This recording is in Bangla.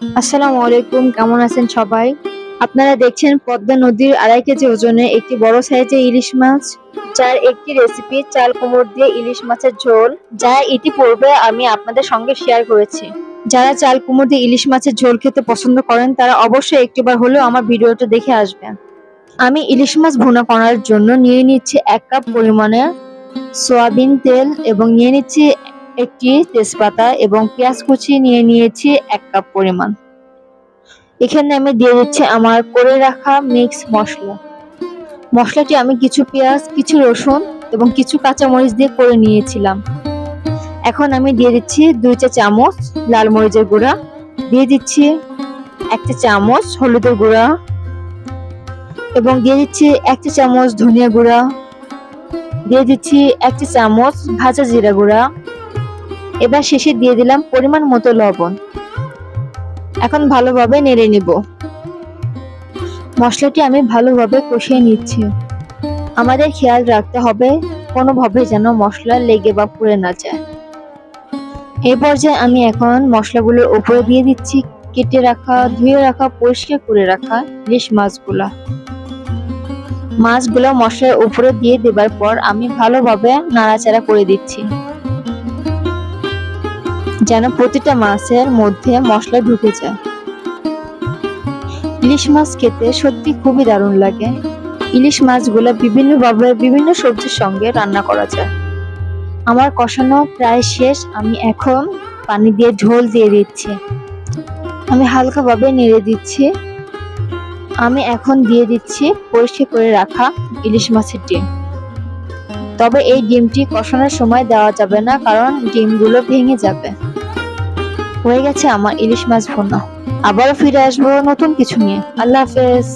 আসসালামু আলাইকুম, কেমন আছেন সবাই? আপনারা দেখছেন পদ্মা নদীর 2.5 কেজি ওজনের একটি বড় সাইজের ইলিশ মাছ, যার একটি রেসিপি চাল কুমড় দিয়ে ইলিশ মাছের ঝোল, যা ইতিপূর্বে আমি আপনাদের সঙ্গে শেয়ার করেছি। যারা চাল কুমড় দিয়ে ইলিশ মাছের ঝোল খেতে পছন্দ করেন তারা অবশ্যই একটিবার হলেও আমার ভিডিওটা দেখে আসবেন। আমি ইলিশ মাছ ভুনা করার জন্য নিয়ে নিচ্ছি 1 কাপ পরিমাণে সয়াবিন তেল এবং নিয়ে নিচ্ছি একটি তেজপাতা এবং পেঁয়াজ কুচি নিয়ে নিয়েছি 1 কাপ পরিমাণ। এখানে আমি দিয়ে দিচ্ছি আমার করে রাখা মিক্স মশলা। মশলাটি আমি কিছু পেঁয়াজ, কিছু রসুন এবং কিছু কাঁচামরিচ দিয়ে করে নিয়েছিলাম। এখন আমি দিয়ে দিচ্ছি 2 চা চামচ লাল মরিচের গুঁড়া, দিয়ে দিচ্ছি 1 চা চামচ হলুদের গুঁড়া এবং দিয়ে দিচ্ছি 1 চা চামচ ধনিয়া গুঁড়া, দিয়ে দিচ্ছি 1 চা চামচ ভাজা জিরা গুঁড়া। এবার শেষে দিয়ে দিলাম পরিমাণ মতো লবণ। এখন ভালোভাবে নেড়ে নিব। মশলাটি আমি ভালোভাবে কষিয়ে নিচ্ছি। আমাদের খেয়াল রাখতে হবে কোনোভাবে যেন মশলা লেগে বা পুড়ে না যায়। এই পর্যায়ে আমি এখন মশলাগুলোর উপরে দিয়ে দিচ্ছি কেটে রাখা, ধুয়ে রাখা, পরিষ্কার করে রাখা ইলিশ মাছগুলো মশলার উপরে দিয়ে দেবার পর আমি ভালোভাবে নাড়াচাড়া করে দিচ্ছি, যেন প্রতিটা মাছের মধ্যে মশলা ঢুকে যায়। ইলিশ মাছ খেতে সত্যি খুবই দারুণ লাগে। ইলিশ মাছগুলো বিভিন্নভাবে বিভিন্ন সবজির সঙ্গে রান্না করা যায়। আমার কষানো প্রায় শেষ, আমি এখন পানি দিয়ে ঝোল দিয়ে দিচ্ছি। আমি হালকাভাবে নেড়ে দিচ্ছি। আমি এখন দিয়ে দিচ্ছি পরিষ্কার করে রাখা ইলিশ মাছের ডিম। তবে এই ডিমটি কষানোর সময় দেওয়া যাবে না, কারণ ডিমগুলো ভেঙে যাবে। হয়ে গেছে আমার ইলিশ মাছ ভুনা। আবারও ফিরে আসবো নতুন কিছু নিয়ে। আল্লাহ হাফেজ।